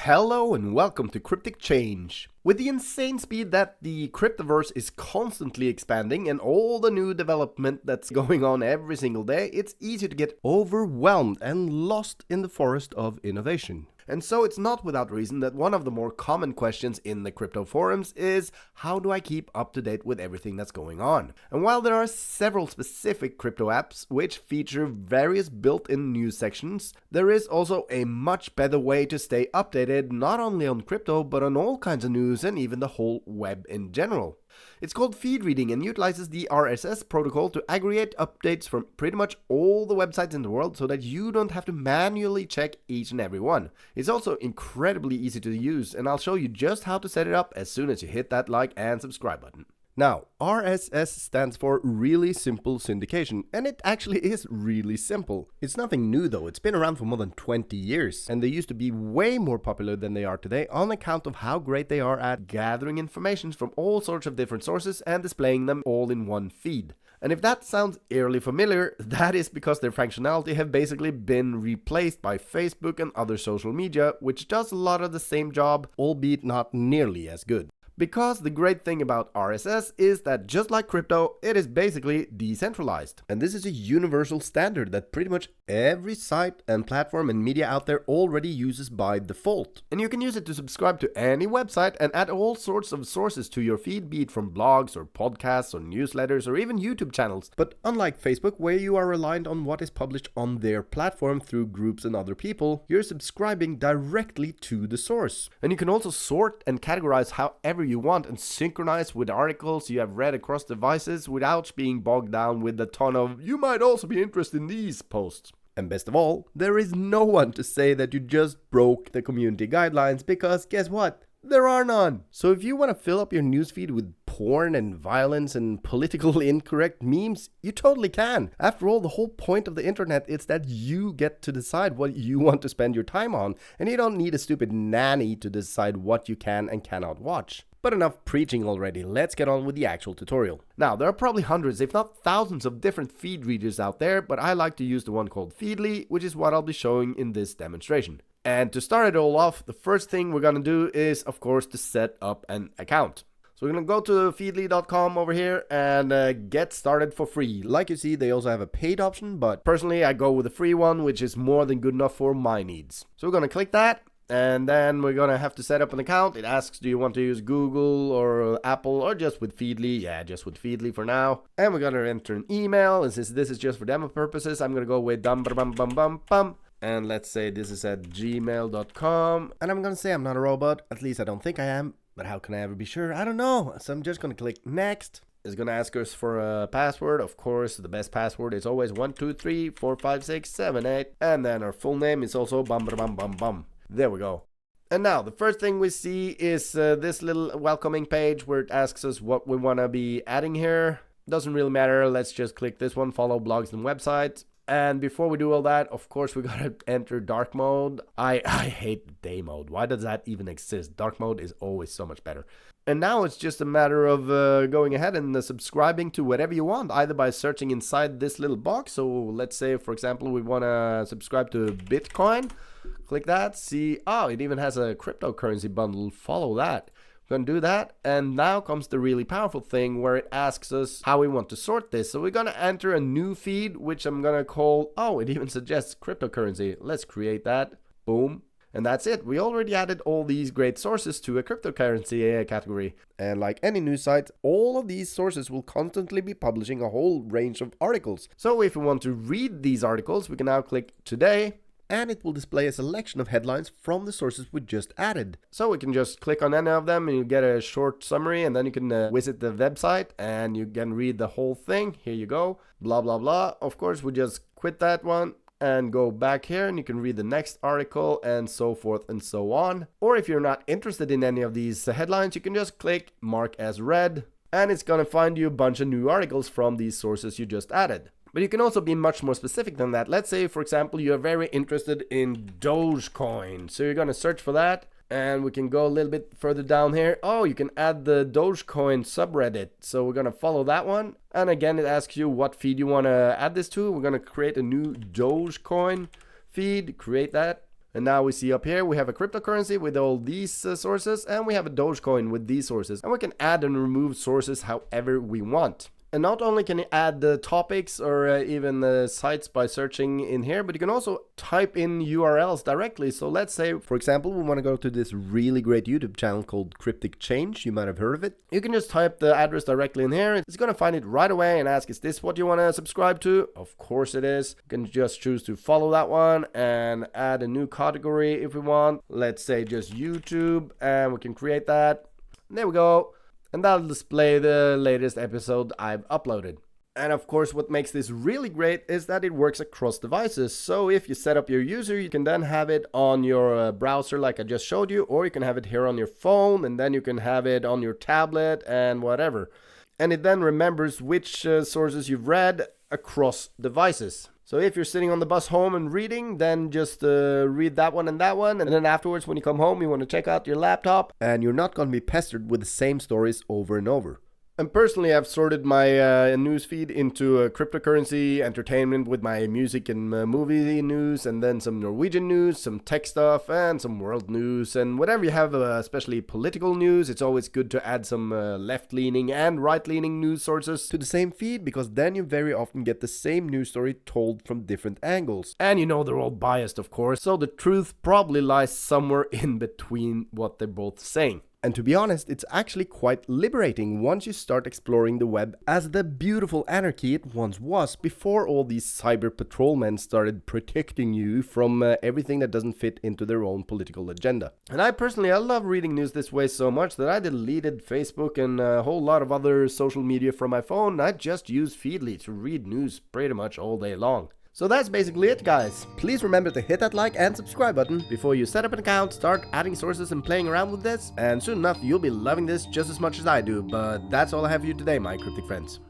Hello and welcome to Cryptic Change. With the insane speed that the cryptoverse is constantly expanding and all the new development that's going on every single day, it's easy to get overwhelmed and lost in the forest of innovation. And so it's not without reason that one of the more common questions in the crypto forums is, how do I keep up to date with everything that's going on? And while there are several specific crypto apps which feature various built-in news sections, there is also a much better way to stay updated not only on crypto but on all kinds of news and even the whole web in general. It's called feed reading and utilizes the RSS protocol to aggregate updates from pretty much all the websites in the world so that you don't have to manually check each and every one. It's also incredibly easy to use, and I'll show you just how to set it up as soon as you hit that like and subscribe button. Now, RSS stands for Really Simple Syndication, and it actually is really simple. It's nothing new though, it's been around for more than 20 years, and they used to be way more popular than they are today on account of how great they are at gathering information from all sorts of different sources and displaying them all in one feed. And if that sounds eerily familiar, that is because their functionality have basically been replaced by Facebook and other social media, which does a lot of the same job, albeit not nearly as good. Because the great thing about RSS is that just like crypto, it is basically decentralized. And this is a universal standard that pretty much every site and platform and media out there already uses by default. And you can use it to subscribe to any website and add all sorts of sources to your feed, be it from blogs or podcasts or newsletters or even YouTube channels. But unlike Facebook, where you are reliant on what is published on their platform through groups and other people, you're subscribing directly to the source. And you can also sort and categorize however you want and synchronize with articles you have read across devices without being bogged down with a ton of "you might also be interested in these" posts. And best of all, there is no one to say that you just broke the community guidelines, because guess what? There are none. So if you want to fill up your newsfeed with porn and violence and politically incorrect memes, you totally can. After all, the whole point of the internet is that you get to decide what you want to spend your time on, and you don't need a stupid nanny to decide what you can and cannot watch. But enough preaching already, let's get on with the actual tutorial. Now, there are probably hundreds, if not thousands of different feed readers out there, but I like to use the one called Feedly, which is what I'll be showing in this demonstration. And to start it all off, the first thing we're gonna do is, of course, to set up an account. So we're gonna go to feedly.com over here and get started for free. Like you see, they also have a paid option, but personally I go with the free one, which is more than good enough for my needs. So we're gonna click that. And then we're gonna have to set up an account. It asks, do you want to use Google or Apple or just with Feedly? Yeah, just with Feedly for now. And we're gonna enter an email. And since this is just for demo purposes, I'm gonna go with bum. And let's say this is at gmail.com. And I'm gonna say I'm not a robot. At least I don't think I am. But how can I ever be sure? I don't know. So I'm just gonna click next. It's gonna ask us for a password. Of course, the best password is always 1234567 8. And then our full name is also bum. There we go. And now the first thing we see is this little welcoming page where it asks us what we want to be adding here. Doesn't really matter. Let's just click this one, follow blogs and websites. And before we do all that, of course, we gotta enter dark mode. I hate day mode. Why does that even exist? Dark mode is always so much better. And now it's just a matter of going ahead and subscribing to whatever you want, either by searching inside this little box. So let's say, for example, we want to subscribe to Bitcoin. Click that, see, oh, it even has a cryptocurrency bundle. Follow that. We're going to do that. And now comes the really powerful thing where it asks us how we want to sort this. So we're going to enter a new feed, which I'm going to call, oh, it even suggests cryptocurrency. Let's create that. Boom. And that's it. We already added all these great sources to a cryptocurrency category. And like any news site, all of these sources will constantly be publishing a whole range of articles. So if we want to read these articles, we can now click Today. And it will display a selection of headlines from the sources we just added. So we can just click on any of them and you get a short summary, and then you can visit the website and you can read the whole thing. Here you go, blah, blah, blah. Of course, we just quit that one and go back here and you can read the next article and so forth and so on. Or if you're not interested in any of these headlines, you can just click Mark as Read and it's going to find you a bunch of new articles from these sources you just added. But you can also be much more specific than that. Let's say, for example, you're very interested in Dogecoin. So you're going to search for that. And we can go a little bit further down here. Oh, you can add the Dogecoin subreddit. So we're going to follow that one. And again, it asks you what feed you want to add this to. We're going to create a new Dogecoin feed. Create that. And now we see up here we have a cryptocurrency with all these sources, and we have a Dogecoin with these sources, and we can add and remove sources however we want. And not only can you add the topics or even the sites by searching in here, but you can also type in URLs directly. So let's say, for example, we want to go to this really great YouTube channel called Cryptic Change. You might have heard of it. You can just type the address directly in here. It's going to find it right away and ask, is this what you want to subscribe to? Of course it is. You can just choose to follow that one and add a new category if we want. Let's say just YouTube, and we can create that. There we go. And that'll display the latest episode I've uploaded. And of course, what makes this really great is that it works across devices. So if you set up your user, you can then have it on your browser like I just showed you, or you can have it here on your phone, and then you can have it on your tablet and whatever. And it then remembers which sources you've read across devices. So if you're sitting on the bus home and reading, then just read that one. And then afterwards, when you come home, you want to check out your laptop, and you're not going to be pestered with the same stories over and over. And personally, I've sorted my newsfeed into cryptocurrency, entertainment with my music and movie news, and then some Norwegian news, some tech stuff, and some world news. And whatever you have, especially political news, it's always good to add some left-leaning and right-leaning news sources to the same feed, because then you very often get the same news story told from different angles. And you know they're all biased, of course, so the truth probably lies somewhere in between what they're both saying. And to be honest, it's actually quite liberating once you start exploring the web as the beautiful anarchy it once was, before all these cyber patrolmen started protecting you from everything that doesn't fit into their own political agenda. And I love reading news this way so much that I deleted Facebook and a whole lot of other social media from my phone. I just use Feedly to read news pretty much all day long. So that's basically it, guys. Please remember to hit that like and subscribe button before you set up an account, start adding sources and playing around with this. And soon enough, you'll be loving this just as much as I do. But that's all I have for you today, my cryptic friends.